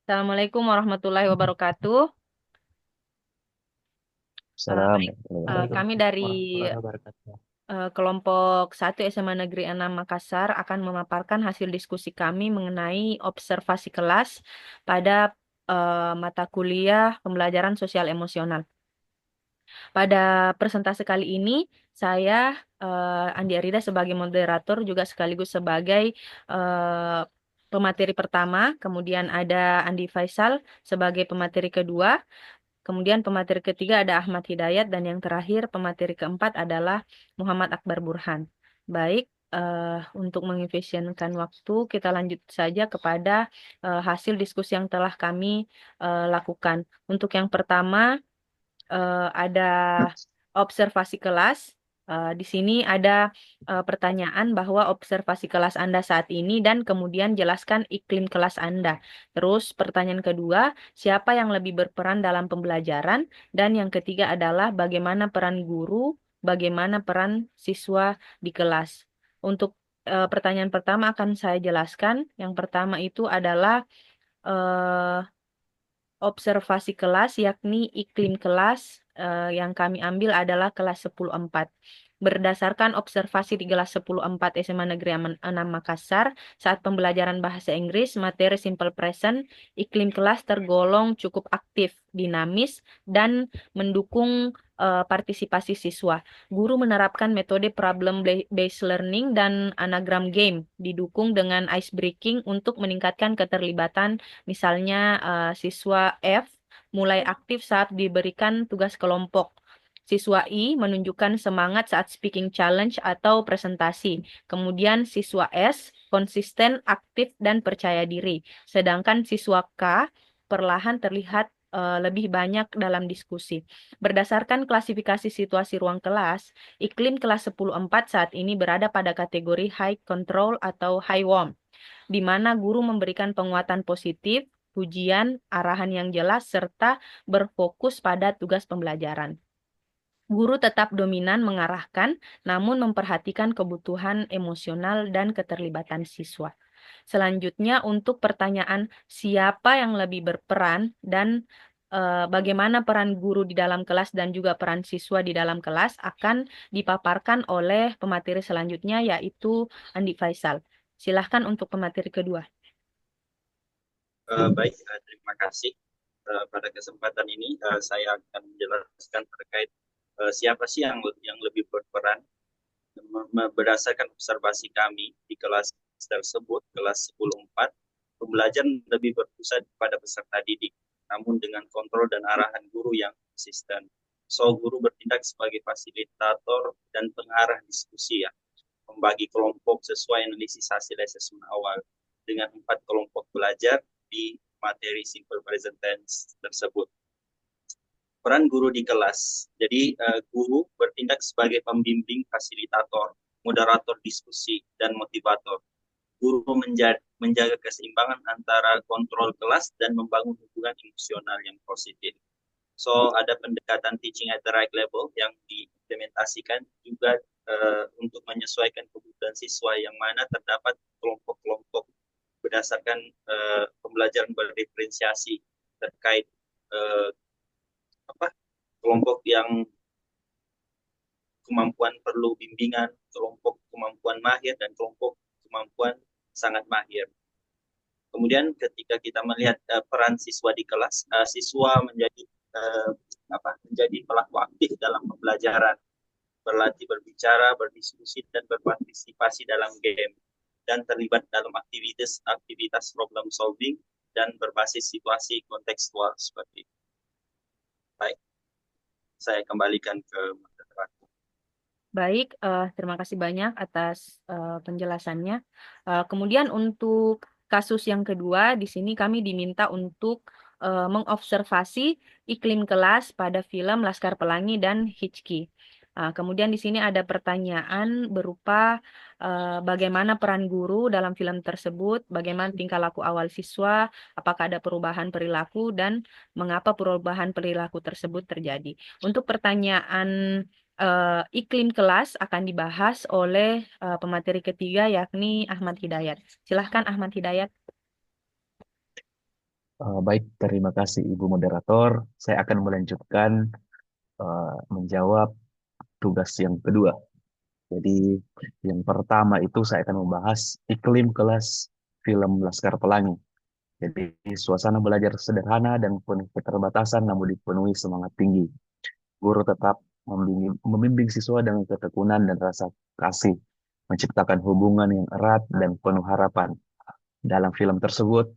Assalamualaikum warahmatullahi wabarakatuh. Salam. Baik, kami dari Warahmatullahi wabarakatuh. kelompok 1 SMA Negeri 6 Makassar akan memaparkan hasil diskusi kami mengenai observasi kelas pada mata kuliah pembelajaran sosial emosional. Pada presentasi kali ini, saya Andi Arida sebagai moderator juga sekaligus sebagai eh, pemateri pertama, kemudian ada Andi Faisal sebagai pemateri kedua. Kemudian pemateri ketiga ada Ahmad Hidayat dan yang terakhir pemateri keempat adalah Muhammad Akbar Burhan. Baik, untuk mengefisienkan waktu, kita lanjut saja kepada hasil diskusi yang telah kami lakukan. Untuk yang pertama ada observasi kelas. Di sini ada pertanyaan bahwa observasi kelas Anda saat ini dan kemudian jelaskan iklim kelas Anda. Terus pertanyaan kedua, siapa yang lebih berperan dalam pembelajaran? Dan yang ketiga adalah bagaimana peran guru, bagaimana peran siswa di kelas. Untuk pertanyaan pertama akan saya jelaskan. Yang pertama itu adalah eh, observasi kelas, yakni iklim kelas yang kami ambil adalah kelas 10.4. Berdasarkan observasi di kelas 10.4 SMA Negeri 6 Makassar, saat pembelajaran bahasa Inggris, materi simple present, iklim kelas tergolong cukup aktif, dinamis, dan mendukung partisipasi siswa. Guru menerapkan metode problem-based learning dan anagram game, didukung dengan ice breaking untuk meningkatkan keterlibatan. Misalnya siswa F mulai aktif saat diberikan tugas kelompok. Siswa I menunjukkan semangat saat speaking challenge atau presentasi. Kemudian siswa S konsisten, aktif, dan percaya diri. Sedangkan siswa K perlahan terlihat lebih banyak dalam diskusi. Berdasarkan klasifikasi situasi ruang kelas, iklim kelas 10.4 saat ini berada pada kategori high control atau high warm, di mana guru memberikan penguatan positif, pujian, arahan yang jelas, serta berfokus pada tugas pembelajaran. Guru tetap dominan mengarahkan, namun memperhatikan kebutuhan emosional dan keterlibatan siswa. Selanjutnya, untuk pertanyaan siapa yang lebih berperan dan bagaimana peran guru di dalam kelas dan juga peran siswa di dalam kelas akan dipaparkan oleh pemateri selanjutnya, yaitu Andi Faisal. Silahkan untuk pemateri kedua. Baik, terima kasih. Pada kesempatan ini saya akan menjelaskan terkait siapa sih yang lebih berperan. Berdasarkan observasi kami di kelas tersebut, kelas 10.4, pembelajaran lebih berpusat pada peserta didik, namun dengan kontrol dan arahan guru yang konsisten. So, guru bertindak sebagai fasilitator dan pengarah diskusi ya, membagi kelompok sesuai analisis hasil asesmen awal dengan 4 kelompok belajar di materi simple present tense tersebut. Peran guru di kelas. Jadi guru bertindak sebagai pembimbing, fasilitator, moderator diskusi, dan motivator. Guru menjaga keseimbangan antara kontrol kelas dan membangun hubungan emosional yang positif. So, ada pendekatan teaching at the right level yang diimplementasikan juga untuk menyesuaikan kebutuhan siswa yang mana terdapat kelompok-kelompok berdasarkan pembelajaran berdiferensiasi terkait uh, apa kelompok yang kemampuan perlu bimbingan, kelompok kemampuan mahir, dan kelompok kemampuan sangat mahir. Kemudian ketika kita melihat peran siswa di kelas, siswa uh, menjadi pelaku aktif dalam pembelajaran, berlatih berbicara, berdiskusi, dan berpartisipasi dalam game, dan terlibat dalam aktivitas problem solving dan berbasis situasi kontekstual seperti itu. Baik, saya kembalikan ke moderator. Baik, terima kasih banyak atas penjelasannya. Kemudian untuk kasus yang kedua, di sini kami diminta untuk mengobservasi iklim kelas pada film Laskar Pelangi dan Hitchki. Kemudian di sini ada pertanyaan berupa bagaimana peran guru dalam film tersebut, bagaimana tingkah laku awal siswa, apakah ada perubahan perilaku, dan mengapa perubahan perilaku tersebut terjadi. Untuk pertanyaan iklim kelas akan dibahas oleh pemateri ketiga yakni Ahmad Hidayat. Silahkan Ahmad Hidayat. Baik, terima kasih Ibu Moderator. Saya akan melanjutkan menjawab tugas yang kedua. Jadi, yang pertama itu saya akan membahas iklim kelas film Laskar Pelangi. Jadi, suasana belajar sederhana dan penuh keterbatasan namun dipenuhi semangat tinggi. Guru tetap membimbing siswa dengan ketekunan dan rasa kasih, menciptakan hubungan yang erat dan penuh harapan. Dalam film tersebut,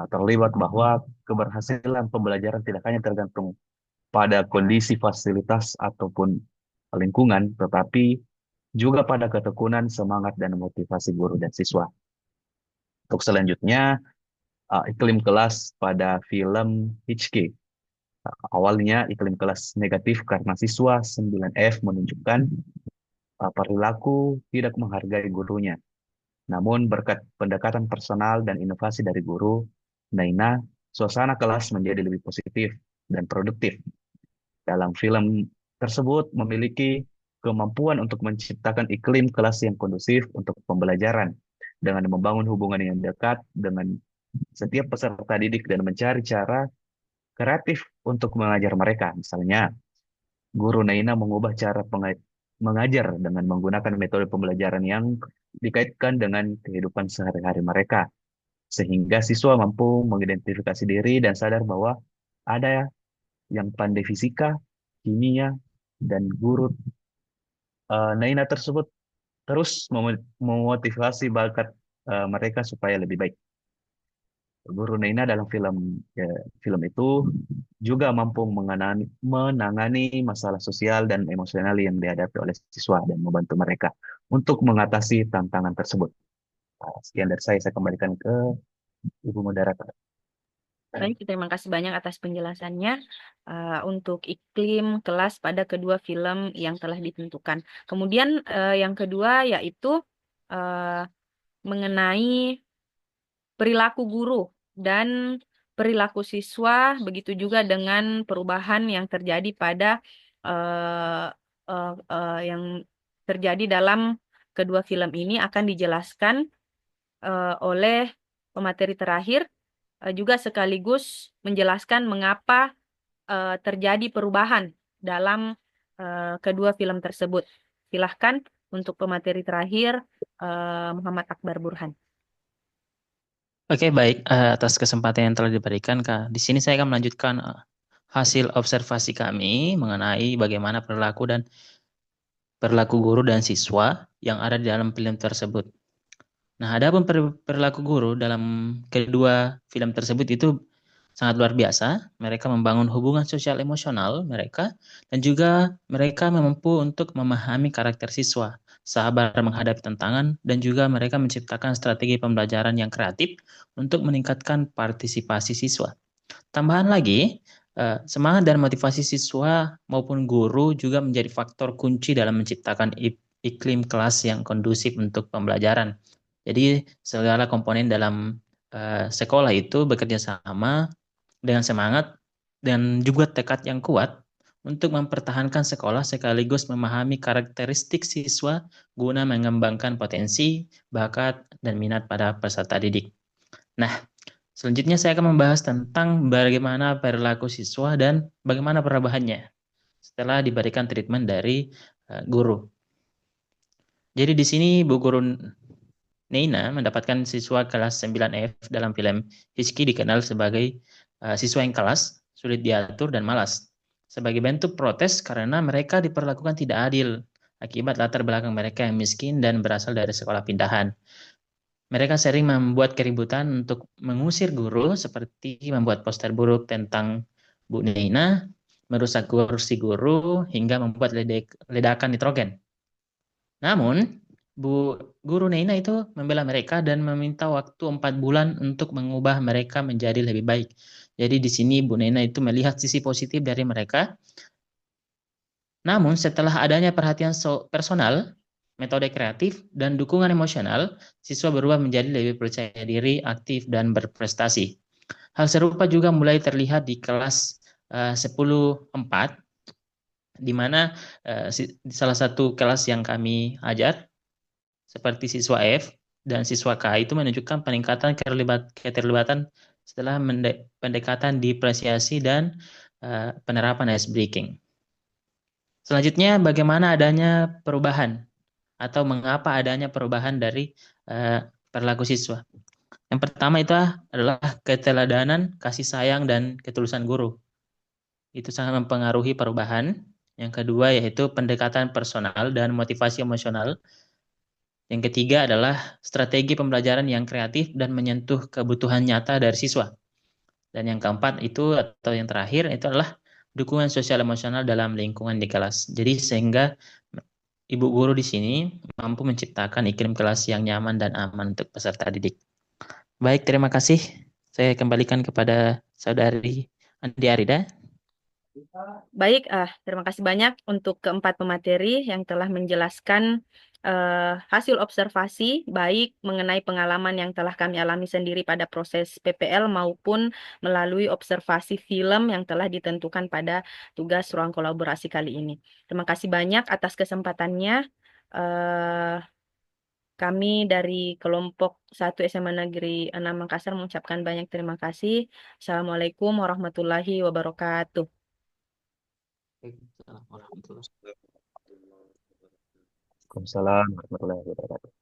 terlibat bahwa keberhasilan pembelajaran tidak hanya tergantung pada kondisi fasilitas ataupun lingkungan, tetapi juga pada ketekunan, semangat, dan motivasi guru dan siswa. Untuk selanjutnya, iklim kelas pada film Hitchcock. Awalnya iklim kelas negatif karena siswa 9F menunjukkan perilaku tidak menghargai gurunya. Namun berkat pendekatan personal dan inovasi dari guru, Naina, suasana kelas menjadi lebih positif dan produktif. Dalam film tersebut memiliki kemampuan untuk menciptakan iklim kelas yang kondusif untuk pembelajaran dengan membangun hubungan yang dekat dengan setiap peserta didik dan mencari cara kreatif untuk mengajar mereka. Misalnya, guru Naina mengubah cara mengajar dengan menggunakan metode pembelajaran yang dikaitkan dengan kehidupan sehari-hari mereka, sehingga siswa mampu mengidentifikasi diri dan sadar bahwa ada yang pandai fisika, kimia, dan guru Naina tersebut terus memotivasi bakat mereka supaya lebih baik. Guru Naina dalam film itu juga mampu menangani masalah sosial dan emosional yang dihadapi oleh siswa dan membantu mereka untuk mengatasi tantangan tersebut. Sekian dari saya kembalikan ke Ibu Moderator. Baik, terima kasih banyak atas penjelasannya untuk iklim kelas pada kedua film yang telah ditentukan. Kemudian yang kedua yaitu eh, mengenai perilaku guru dan perilaku siswa, begitu juga dengan perubahan yang terjadi pada eh, yang terjadi dalam kedua film ini akan dijelaskan oleh pemateri terakhir, juga sekaligus menjelaskan mengapa terjadi perubahan dalam kedua film tersebut. Silahkan untuk pemateri terakhir, Muhammad Akbar Burhan. Oke, baik. Atas kesempatan yang telah diberikan, Kak. Di sini saya akan melanjutkan hasil observasi kami mengenai bagaimana perilaku guru dan siswa yang ada di dalam film tersebut. Nah, adapun perilaku guru dalam kedua film tersebut itu sangat luar biasa. Mereka membangun hubungan sosial emosional mereka dan juga mereka mampu untuk memahami karakter siswa, sabar menghadapi tantangan dan juga mereka menciptakan strategi pembelajaran yang kreatif untuk meningkatkan partisipasi siswa. Tambahan lagi, semangat dan motivasi siswa maupun guru juga menjadi faktor kunci dalam menciptakan iklim kelas yang kondusif untuk pembelajaran. Jadi segala komponen dalam sekolah itu bekerja sama dengan semangat dan juga tekad yang kuat untuk mempertahankan sekolah sekaligus memahami karakteristik siswa guna mengembangkan potensi, bakat, dan minat pada peserta didik. Nah, selanjutnya saya akan membahas tentang bagaimana perilaku siswa dan bagaimana perubahannya setelah diberikan treatment dari guru. Jadi di sini Bu Guru Neina mendapatkan siswa kelas 9F dalam film Hizki dikenal sebagai siswa yang kelas, sulit diatur, dan malas. Sebagai bentuk protes karena mereka diperlakukan tidak adil akibat latar belakang mereka yang miskin dan berasal dari sekolah pindahan. Mereka sering membuat keributan untuk mengusir guru seperti membuat poster buruk tentang Bu Neina, merusak kursi guru, hingga membuat ledakan nitrogen. Namun, Guru Neina itu membela mereka dan meminta waktu 4 bulan untuk mengubah mereka menjadi lebih baik. Jadi di sini Bu Neina itu melihat sisi positif dari mereka. Namun setelah adanya perhatian personal, metode kreatif, dan dukungan emosional, siswa berubah menjadi lebih percaya diri, aktif, dan berprestasi. Hal serupa juga mulai terlihat di kelas 10.4, di mana salah satu kelas yang kami ajar, seperti siswa F dan siswa K itu menunjukkan peningkatan keterlibatan setelah pendekatan dipresiasi dan penerapan ice breaking. Selanjutnya, bagaimana adanya perubahan atau mengapa adanya perubahan dari perilaku siswa. Yang pertama itu adalah keteladanan, kasih sayang, dan ketulusan guru. Itu sangat mempengaruhi perubahan. Yang kedua yaitu pendekatan personal dan motivasi emosional. Yang ketiga adalah strategi pembelajaran yang kreatif dan menyentuh kebutuhan nyata dari siswa. Dan yang keempat itu atau yang terakhir itu adalah dukungan sosial emosional dalam lingkungan di kelas. Jadi sehingga ibu guru di sini mampu menciptakan iklim kelas yang nyaman dan aman untuk peserta didik. Baik, terima kasih. Saya kembalikan kepada Saudari Andi Arida. Baik, terima kasih banyak untuk keempat pemateri yang telah menjelaskan hasil observasi, baik mengenai pengalaman yang telah kami alami sendiri pada proses PPL maupun melalui observasi film yang telah ditentukan pada tugas ruang kolaborasi kali ini. Terima kasih banyak atas kesempatannya. Eh, Kami dari kelompok 1 SMA Negeri 6 Makassar mengucapkan banyak terima kasih. Assalamualaikum warahmatullahi wabarakatuh. Waalaikumsalam warahmatullahi wabarakatuh.